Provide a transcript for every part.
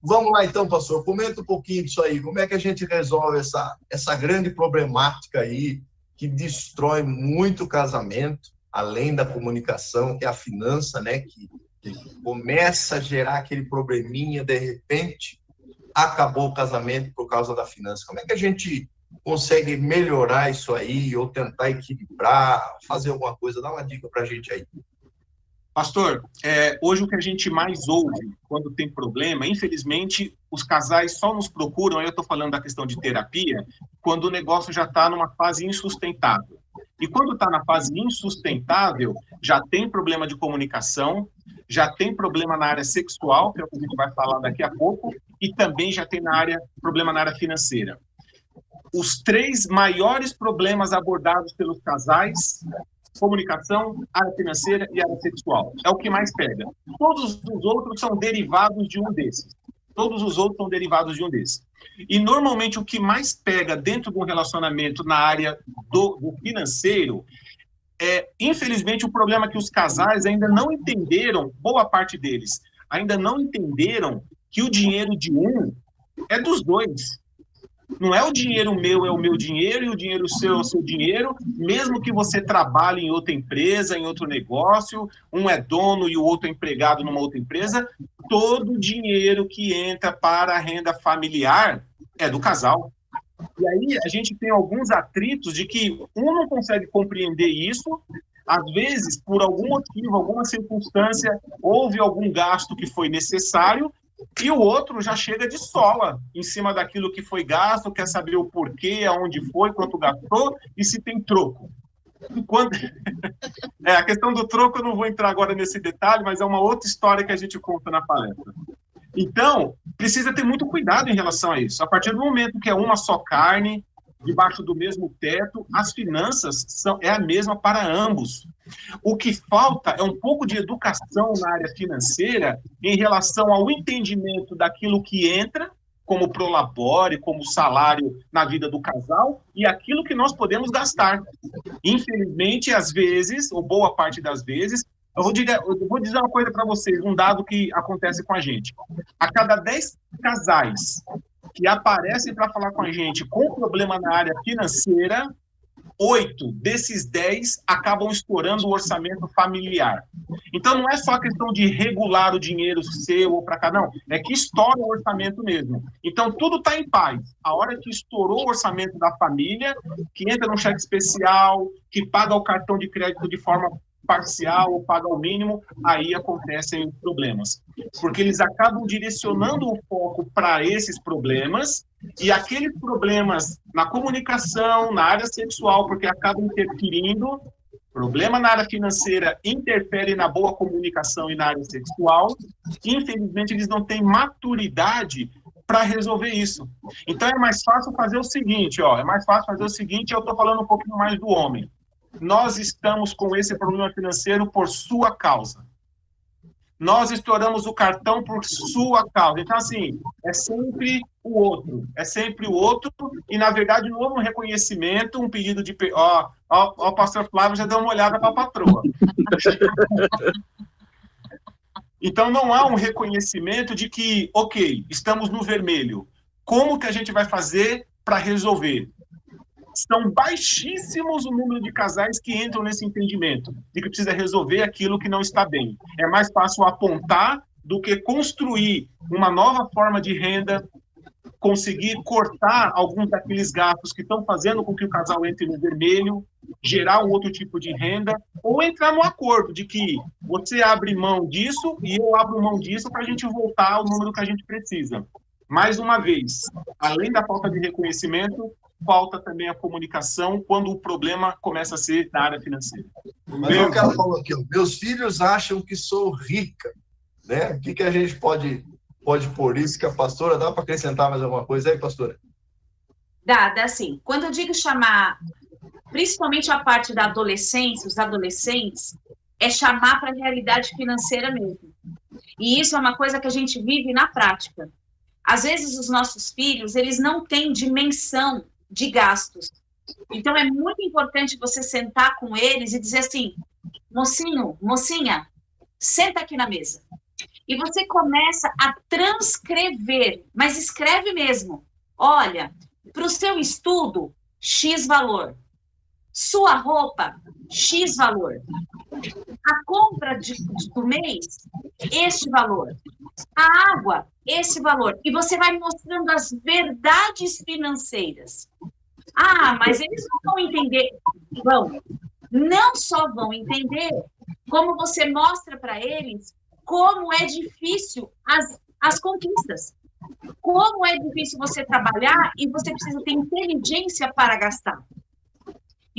Vamos lá então, pastor, comenta um pouquinho disso aí, como é que a gente resolve essa grande problemática aí, que destrói muito o casamento, além da comunicação, que é a finança, né, que começa a gerar aquele probleminha, de repente, acabou o casamento por causa da finança. Como é que a gente consegue melhorar isso aí, ou tentar equilibrar, fazer alguma coisa? Dá uma dica para a gente aí. Pastor, hoje o que a gente mais ouve quando tem problema, infelizmente, os casais só nos procuram, aí eu estou falando da questão de terapia, quando o negócio já está numa fase insustentável. E quando está na fase insustentável, já tem problema de comunicação, já tem problema na área sexual, que é o que a gente vai falar daqui a pouco, e também já tem problema na área financeira. Os 3 maiores problemas abordados pelos casais: comunicação, área financeira e área sexual. É o que mais pega. Todos os outros são derivados de um desses. E, normalmente, o que mais pega dentro de um relacionamento na área do financeiro é, infelizmente, o problema que os casais ainda não entenderam, boa parte deles, ainda não entenderam que o dinheiro de um é dos dois. Não é o dinheiro meu, é o meu dinheiro, e o dinheiro seu é o seu dinheiro, mesmo que você trabalhe em outra empresa, em outro negócio, um é dono e o outro é empregado numa outra empresa, todo o dinheiro que entra para a renda familiar é do casal. E aí a gente tem alguns atritos de que um não consegue compreender isso, às vezes, por algum motivo, alguma circunstância, houve algum gasto que foi necessário, e o outro já chega de sola em cima daquilo que foi gasto, quer saber o porquê, aonde foi, quanto gastou e se tem troco. A questão do troco eu não vou entrar agora nesse detalhe, mas é uma outra história que a gente conta na palestra. Então, precisa ter muito cuidado em relação a isso. A partir do momento que é uma só carne, debaixo do mesmo teto, as finanças é a mesma para ambos. O que falta é um pouco de educação na área financeira em relação ao entendimento daquilo que entra, como prolabore, como salário na vida do casal, e aquilo que nós podemos gastar. Infelizmente, às vezes, ou boa parte das vezes, eu vou dizer uma coisa para vocês, um dado que acontece com a gente. A cada 10 casais que aparecem para falar com a gente com problema na área financeira, 8 desses 10 acabam estourando o orçamento familiar. Então, não é só a questão de regular o dinheiro seu ou para cá, não. É que estoura o orçamento mesmo. Então, tudo está em paz. A hora que estourou o orçamento da família, que entra no cheque especial, que paga o cartão de crédito de forma parcial ou paga o mínimo, aí acontecem problemas. Porque eles acabam direcionando o foco para esses problemas, e aqueles problemas na comunicação, na área sexual, porque acabam interferindo, problema na área financeira interfere na boa comunicação e na área sexual, infelizmente eles não têm maturidade para resolver isso. Então é mais fácil fazer o seguinte, eu estou falando um pouquinho mais do homem. Nós estamos com esse problema financeiro por sua causa. Nós estouramos o cartão por sua causa. Então, assim, é sempre o outro, e, na verdade, não houve um reconhecimento, um pedido de... o pastor Flávio já deu uma olhada para a patroa. Então, não há um reconhecimento de que, ok, estamos no vermelho. Como que a gente vai fazer para resolver? São baixíssimos o número de casais que entram nesse entendimento de que precisa resolver aquilo que não está bem. É mais fácil apontar do que construir uma nova forma de renda, conseguir cortar alguns daqueles gastos que estão fazendo com que o casal entre no vermelho, gerar um outro tipo de renda, ou entrar no acordo de que você abre mão disso e eu abro mão disso para a gente voltar ao número que a gente precisa. Mais uma vez, além da falta de reconhecimento, falta também a comunicação quando o problema começa a ser na área financeira. Mas o cara falou aqui, meus filhos acham que sou rica, né? O que a gente pode pôr isso, que a pastora, dá para acrescentar mais alguma coisa aí, pastora? Dá sim. Quando eu digo chamar, principalmente a parte da adolescência, os adolescentes, é chamar para a realidade financeira mesmo. E isso é uma coisa que a gente vive na prática. Às vezes, os nossos filhos, eles não têm dimensão de gastos. Então, é muito importante você sentar com eles e dizer assim, mocinho, mocinha, senta aqui na mesa. e você começa a transcrever, mas escreve mesmo. Olha, para o seu estudo, X valor. Sua roupa, X valor. A compra do mês, este valor. A água, esse valor. E você vai mostrando as verdades financeiras. Ah, mas eles não vão entender. Vão. Não só vão entender, como você mostra para eles como é difícil as conquistas. Como é difícil você trabalhar e você precisa ter inteligência para gastar.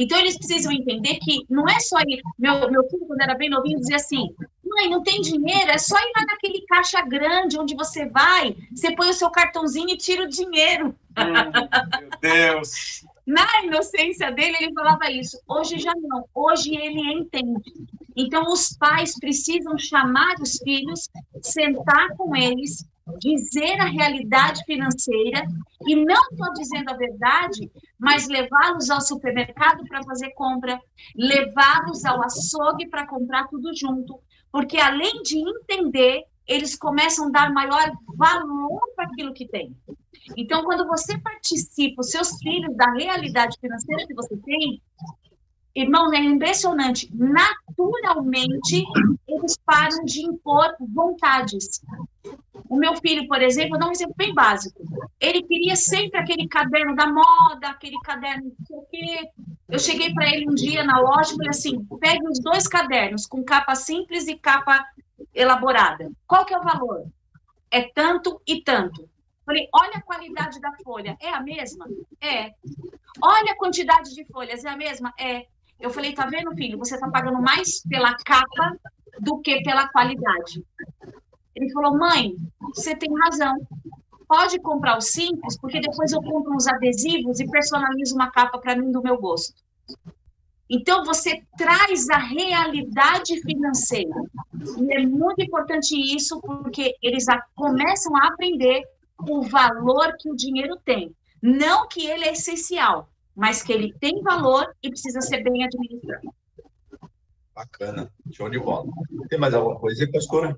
Então, eles precisam entender que não é só ir... Meu filho, quando era bem novinho, dizia assim, mãe, não tem dinheiro, é só ir lá naquele caixa grande, onde você vai, você põe o seu cartãozinho e tira o dinheiro. Meu Deus! Na inocência dele, ele falava isso. Hoje já não. Hoje ele entende. Então, os pais precisam chamar os filhos, sentar com eles, dizer a realidade financeira e não só dizendo a verdade, mas levá-los ao supermercado para fazer compra, levá-los ao açougue para comprar tudo junto, porque além de entender, eles começam a dar maior valor para aquilo que tem. Então, quando você participa, os seus filhos, da realidade financeira que você tem, irmão, é impressionante. Naturalmente, eles param de impor vontades. O meu filho, por exemplo, vou dar um exemplo bem básico. Ele queria sempre aquele caderno da moda, aquele caderno não sei o quê. Eu cheguei para ele um dia na loja e falei assim, pegue os 2 cadernos, com capa simples e capa elaborada. Qual que é o valor? É tanto e tanto. Falei, olha a qualidade da folha. É a mesma? É. Olha a quantidade de folhas. É a mesma? É. Eu falei, tá vendo, filho? Você está pagando mais pela capa do que pela qualidade. Ele falou, mãe, você tem razão. Pode comprar o simples, porque depois eu compro uns adesivos e personalizo uma capa para mim do meu gosto. Então, você traz a realidade financeira. E é muito importante isso, porque eles começam a aprender o valor que o dinheiro tem. Não que ele é essencial, mas que ele tem valor e precisa ser bem administrado. Bacana, show de bola. Tem mais alguma coisa aí, pastora?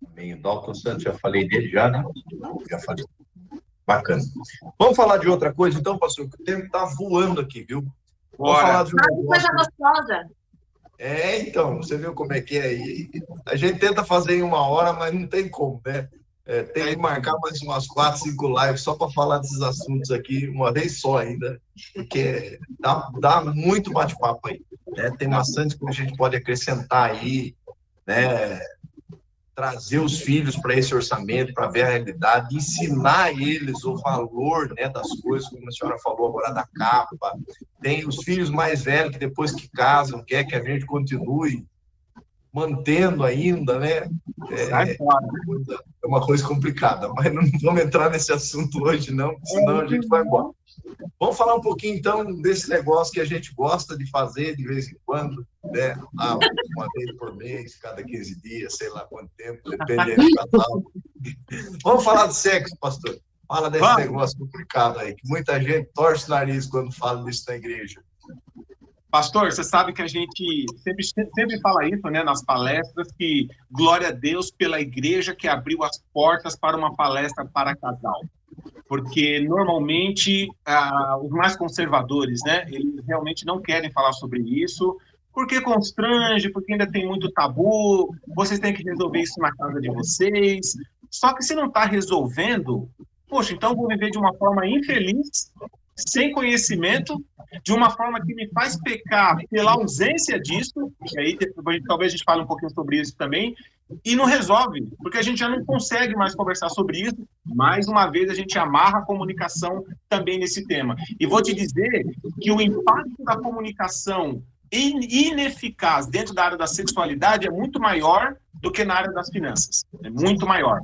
Também o Dalton Santos, já falei dele já, né? Já falei. Bacana. Vamos falar de outra coisa, então, pastor, que o tempo está voando aqui, viu? Vamos falar de um negócio. Coisa gostosa. Então, você viu como é que é? A gente tenta fazer em 1 hora, mas não tem como, né? Tem que marcar mais umas 4, 5 lives só para falar desses assuntos aqui, uma vez só ainda, porque dá muito bate-papo aí, né? Tem bastante que a gente pode acrescentar aí, né? Trazer os filhos para esse orçamento, para ver a realidade, ensinar eles o valor, né, das coisas, como a senhora falou agora da capa. Tem os filhos mais velhos que depois que casam, quer que a gente continue mantendo ainda, né? É uma coisa complicada, mas não vamos entrar nesse assunto hoje, não, senão a gente vai embora. Vamos falar um pouquinho, então, desse negócio que a gente gosta de fazer de vez em quando, né? Uma vez por mês, cada 15 dias, sei lá quanto tempo, dependendo do casal. Vamos falar de sexo, pastor. Fala desse negócio complicado aí, que muita gente torce o nariz quando fala disso na igreja. Pastor, você sabe que a gente sempre fala isso, né, nas palestras, que glória a Deus pela igreja que abriu as portas para uma palestra para casal. Porque, normalmente, os mais conservadores, né, eles realmente não querem falar sobre isso, porque constrange, porque ainda tem muito tabu, vocês têm que resolver isso na casa de vocês. Só que se não está resolvendo, poxa, então eu vou viver de uma forma infeliz, sem conhecimento, de uma forma que me faz pecar pela ausência disso, e aí talvez a gente fale um pouquinho sobre isso também, e não resolve, porque a gente já não consegue mais conversar sobre isso. Mais uma vez, a gente amarra a comunicação também nesse tema. E vou te dizer que o impacto da comunicação ineficaz dentro da área da sexualidade é muito maior do que na área das finanças. É muito maior.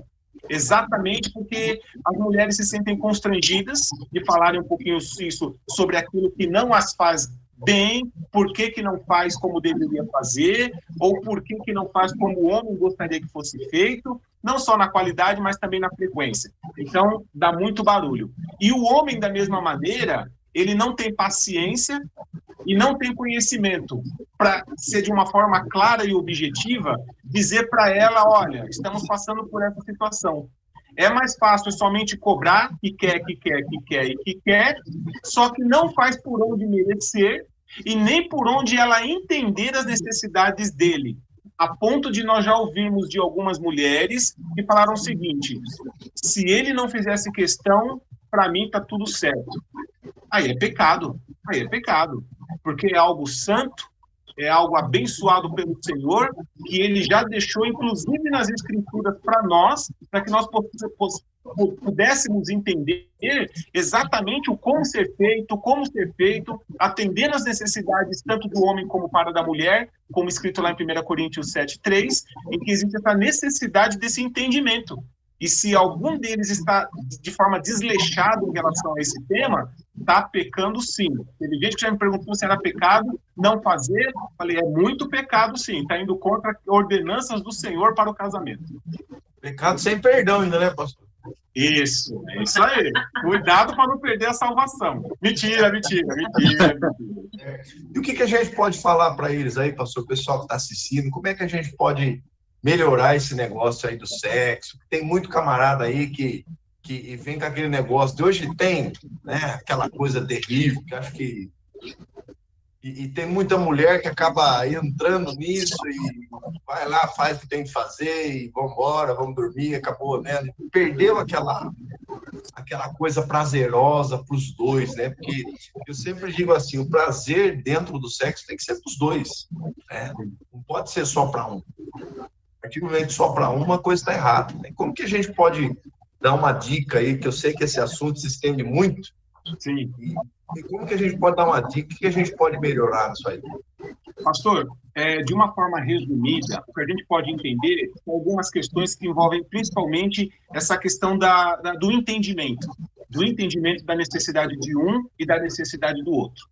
Exatamente porque as mulheres se sentem constrangidas de falarem um pouquinho isso sobre aquilo que não as faz bem, por que não faz como deveria fazer, ou por que não faz como o homem gostaria que fosse feito, não só na qualidade, mas também na frequência. Então, dá muito barulho. E o homem, da mesma maneira, ele não tem paciência e não tem conhecimento para ser de uma forma clara e objetiva, dizer para ela, olha, estamos passando por essa situação. É mais fácil somente cobrar que quer, só que não faz por onde merecer e nem por onde ela entender as necessidades dele. A ponto de nós já ouvirmos de algumas mulheres que falaram o seguinte: se ele não fizesse questão, para mim está tudo certo. Aí é pecado, porque é algo santo, é algo abençoado pelo Senhor, que ele já deixou, inclusive nas Escrituras, para nós, para que nós pudéssemos entender exatamente o como ser feito, atendendo às necessidades tanto do homem como para da mulher, como escrito lá em 1 Coríntios 7:3, em que existe essa necessidade desse entendimento. E se algum deles está de forma desleixado em relação a esse tema, está pecando sim. Teve gente que já me perguntou se era pecado não fazer. Falei, é muito pecado sim. Está indo contra ordenanças do Senhor para o casamento. Pecado sem perdão ainda, né, pastor? Isso, é isso aí. Cuidado para não perder a salvação. Mentira. E o que a gente pode falar para eles aí, pastor, o pessoal que está assistindo, como é que a gente pode melhorar esse negócio aí do sexo? Tem muito camarada aí que vem com aquele negócio de hoje tem, né, aquela coisa terrível, que acho que... E tem muita mulher que acaba entrando nisso e vai lá, faz o que tem que fazer e vamos dormir, acabou, né? Perdeu aquela coisa prazerosa para os dois, né? Porque eu sempre digo assim, o prazer dentro do sexo tem que ser para os dois, né? Não pode ser só para um. A partir do momento só para uma coisa está errada, né? Como que a gente pode dar uma dica aí, que eu sei que esse assunto se estende muito? Sim. E como que a gente pode dar uma dica? O que a gente pode melhorar nisso aí? Pastor, de uma forma resumida, o que a gente pode entender são algumas questões que envolvem principalmente essa questão do entendimento da necessidade de um e da necessidade do outro.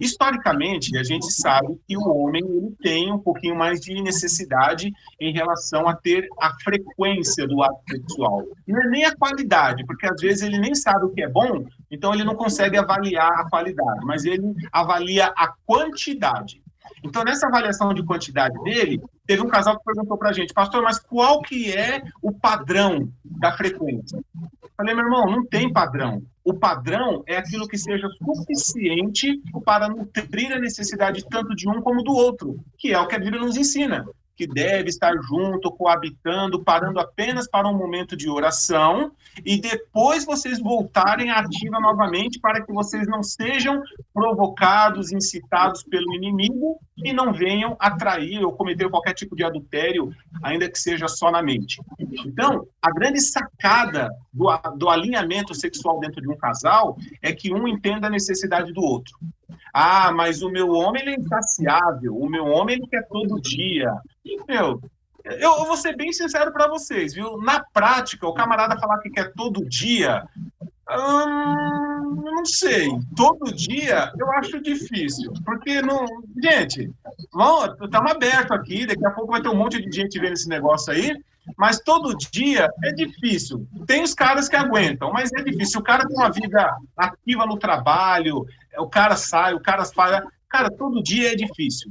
Historicamente, a gente sabe que o homem ele tem um pouquinho mais de necessidade em relação a ter a frequência do ato sexual. Não é nem a qualidade, porque às vezes ele nem sabe o que é bom, então ele não consegue avaliar a qualidade, mas ele avalia a quantidade. Então, nessa avaliação de quantidade dele, teve um casal que perguntou para a gente, pastor, mas qual que é o padrão da frequência? Falei, meu irmão, não tem padrão. O padrão é aquilo que seja suficiente para nutrir a necessidade tanto de um como do outro, que é o que a Bíblia nos ensina, que deve estar junto, coabitando, parando apenas para um momento de oração, e depois vocês voltarem à ativa novamente para que vocês não sejam provocados, incitados pelo inimigo e não venham atrair ou cometer qualquer tipo de adultério, ainda que seja só na mente. Então, a grande sacada do alinhamento sexual dentro de um casal é que um entenda a necessidade do outro. Ah, mas o meu homem ele é insaciável, o meu homem ele quer todo dia. Eu vou ser bem sincero para vocês, viu? Na prática, o camarada falar que quer todo dia, não sei. Todo dia eu acho difícil, porque não... Gente, estamos abertos aqui, daqui a pouco vai ter um monte de gente vendo esse negócio aí, mas todo dia é difícil. Tem os caras que aguentam, mas é difícil. O cara tem uma vida ativa no trabalho, o cara sai, o cara faz... Cara, todo dia é difícil.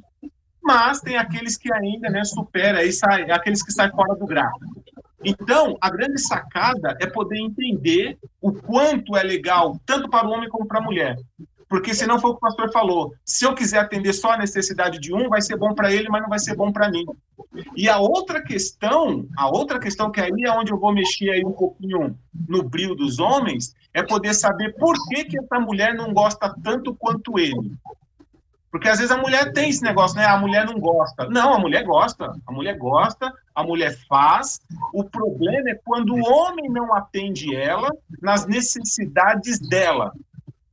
Mas tem aqueles que ainda, né, supera, aí sai, aqueles que saem fora do gráfico. Então, a grande sacada é poder entender o quanto é legal, tanto para o homem como para a mulher. Porque se não for o que o pastor falou, se eu quiser atender só a necessidade de um, vai ser bom para ele, mas não vai ser bom para mim. E a outra questão que aí é onde eu vou mexer aí um pouquinho no brio dos homens, é poder saber por que essa mulher não gosta tanto quanto ele. Porque às vezes a mulher tem esse negócio, né? A mulher não gosta. Não, a mulher gosta, a mulher faz. O problema é quando o homem não atende ela nas necessidades dela.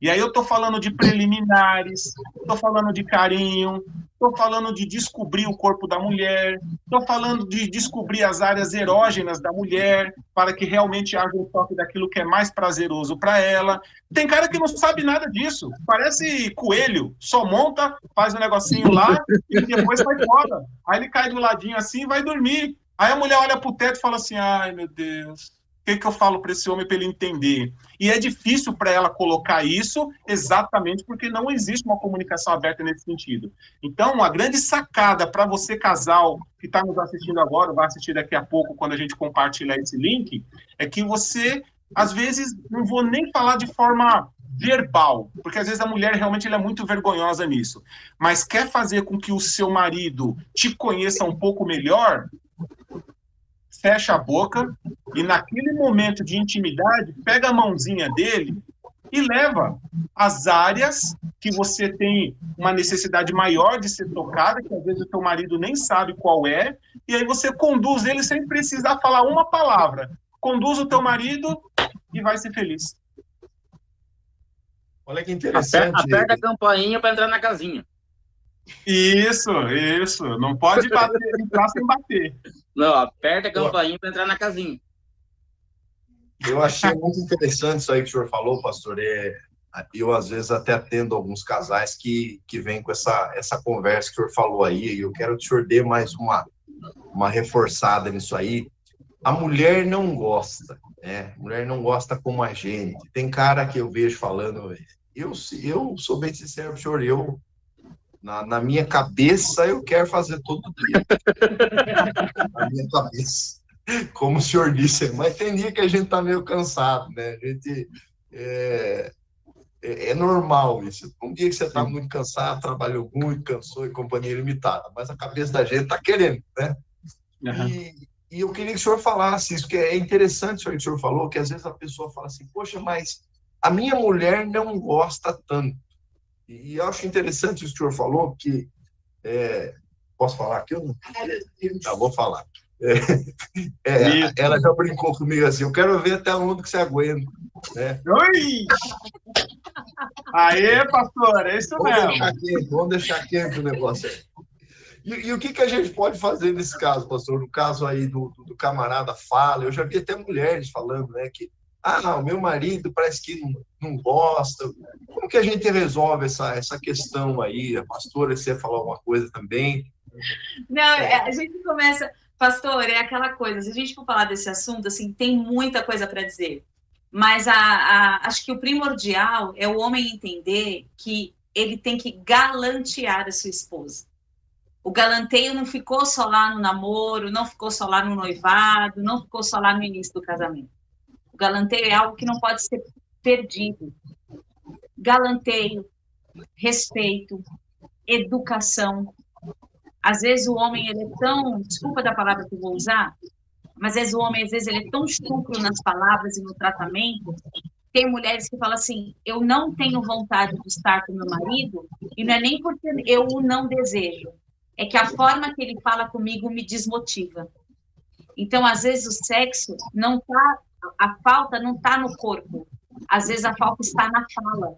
E aí eu estou falando de preliminares, estou falando de carinho, estou falando de descobrir o corpo da mulher, estou falando de descobrir as áreas erógenas da mulher, para que realmente haja um toque daquilo que é mais prazeroso para ela. Tem cara que não sabe nada disso, parece coelho, só monta, faz um negocinho lá e depois vai fora. Aí ele cai do ladinho assim e vai dormir. Aí a mulher olha para o teto e fala assim, ai meu Deus, O que eu falo para esse homem para ele entender? E é difícil para ela colocar isso exatamente porque não existe uma comunicação aberta nesse sentido. Então, a grande sacada para você, casal, que está nos assistindo agora, vai assistir daqui a pouco, quando a gente compartilhar esse link, é que você, às vezes, não vou nem falar de forma verbal, porque às vezes a mulher realmente ela é muito vergonhosa nisso, mas quer fazer com que o seu marido te conheça um pouco melhor, fecha a boca e naquele momento de intimidade, pega a mãozinha dele e leva as áreas que você tem uma necessidade maior de ser tocada, que às vezes o teu marido nem sabe qual é, e aí você conduz ele sem precisar falar uma palavra. Conduz o teu marido e vai ser feliz. Olha que interessante. Aperta a campainha para entrar na casinha. Isso. Não pode entrar sem bater. Não, aperta a campainha para entrar na casinha. Eu achei muito interessante isso aí que o senhor falou, pastor. Eu, às vezes, até atendo alguns casais que vêm com essa conversa que o senhor falou aí, e eu quero que o senhor dê mais uma reforçada nisso aí. A mulher não gosta, né? A mulher não gosta como a gente. Tem cara que eu vejo falando, eu sou bem sincero pro senhor, na minha cabeça, eu quero fazer todo dia. Na minha cabeça. Como o senhor disse, mas tem dia que a gente tá meio cansado, né? A gente... É normal isso. Um dia que você tá muito cansado, trabalhou muito, cansou e companhia limitada, mas a cabeça da gente tá querendo, né? Uhum. E eu queria que o senhor falasse isso, porque é interessante isso que o senhor falou, que às vezes a pessoa fala assim, poxa, mas a minha mulher não gosta tanto. E eu acho interessante isso que o senhor falou, que... posso falar aqui? Vou falar. Ela já brincou comigo assim, eu quero ver até onde que você aguenta. Né? Oi! Aê, pastor, é isso mesmo. Vamos deixar quente o negócio aí. E o que a gente pode fazer nesse caso, pastor? No caso aí do camarada fala, eu já vi até mulheres falando, né, que o meu marido parece que não gosta. Como que a gente resolve essa questão aí? A pastora, você ia falar alguma coisa também? Não, a gente começa... Pastor, é aquela coisa, se a gente for falar desse assunto, assim, tem muita coisa para dizer. Mas acho que o primordial é o homem entender que ele tem que galantear a sua esposa. O galanteio não ficou só lá no namoro, não ficou só lá no noivado, não ficou só lá no início do casamento. O galanteio é algo que não pode ser perdido. Galanteio, respeito, educação. Às vezes o homem, ele é tão... Desculpa da palavra que eu vou usar, mas às vezes o homem, ele é tão chucro nas palavras e no tratamento. Tem mulheres que falam assim, eu não tenho vontade de estar com meu marido, e não é nem porque eu o não desejo, é que a forma que ele fala comigo me desmotiva. Então, às vezes, o sexo não tá... A falta não está no corpo. Às vezes, a falta está na fala,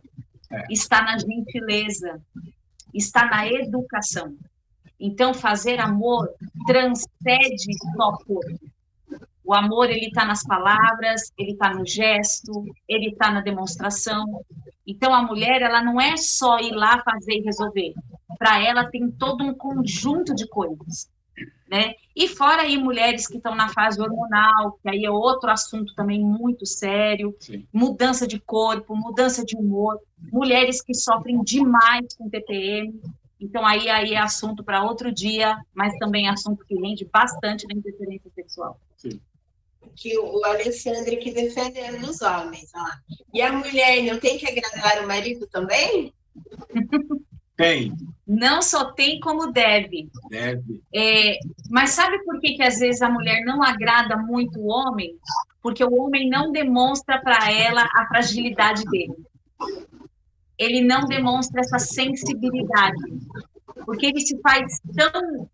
está na gentileza, está na educação. Então, fazer amor transcende só o corpo. O amor, ele está nas palavras, ele está no gesto, ele está na demonstração. Então, a mulher, ela não é só ir lá fazer e resolver. Para ela, tem todo um conjunto de coisas, né? E fora aí mulheres que estão na fase hormonal, que aí é outro assunto também muito sério. Sim. Mudança de corpo, mudança de humor, mulheres que sofrem demais com TPM. Então, aí é assunto para outro dia, mas também é assunto que rende bastante na interferência sexual. Sim. Que o Alexandre que defendendo os homens. E a mulher não tem que agradar o marido também? Tem. Não só tem, como deve. Deve. Mas sabe por que às vezes a mulher não agrada muito o homem? Porque o homem não demonstra para ela a fragilidade dele. Ele não demonstra essa sensibilidade. Porque ele se faz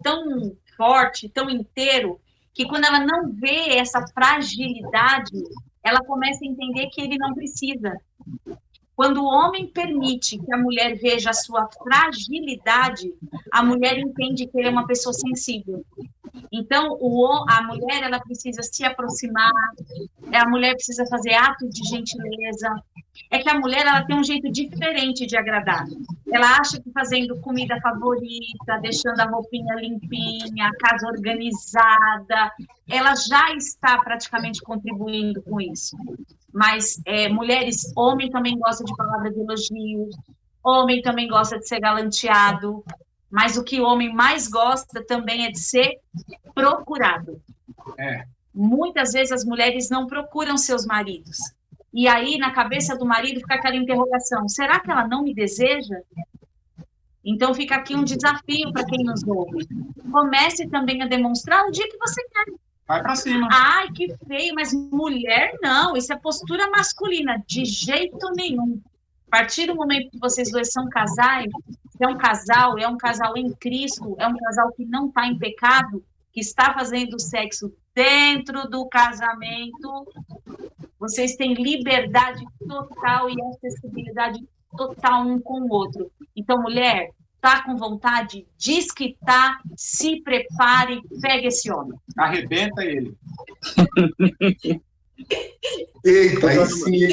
tão forte, tão inteiro, que quando ela não vê essa fragilidade, ela começa a entender que ele não precisa. Quando o homem permite que a mulher veja a sua fragilidade, a mulher entende que ele é uma pessoa sensível. Então, a mulher, ela precisa se aproximar, a mulher precisa fazer atos de gentileza. É que a mulher, ela tem um jeito diferente de agradar. Ela acha que fazendo comida favorita, deixando a roupinha limpinha, a casa organizada, ela já está praticamente contribuindo com isso. Mas mulheres, homem também gosta de palavras de elogio, homem também gosta de ser galanteado, mas o que o homem mais gosta também é de ser procurado. Muitas vezes as mulheres não procuram seus maridos. E aí, na cabeça do marido, fica aquela interrogação: será que ela não me deseja? Então, fica aqui um desafio para quem nos ouve. Comece também a demonstrar o dia que você quer. Vai para cima. Ai, que feio, mas mulher não, isso é postura masculina, de jeito nenhum. A partir do momento que vocês dois são casais, é um casal em Cristo, é um casal que não está em pecado, que está fazendo sexo dentro do casamento, vocês têm liberdade total e acessibilidade total um com o outro. Então, mulher, tá com vontade, diz que tá, se prepare, pega esse homem. Arrebenta ele. Eita, aí sim.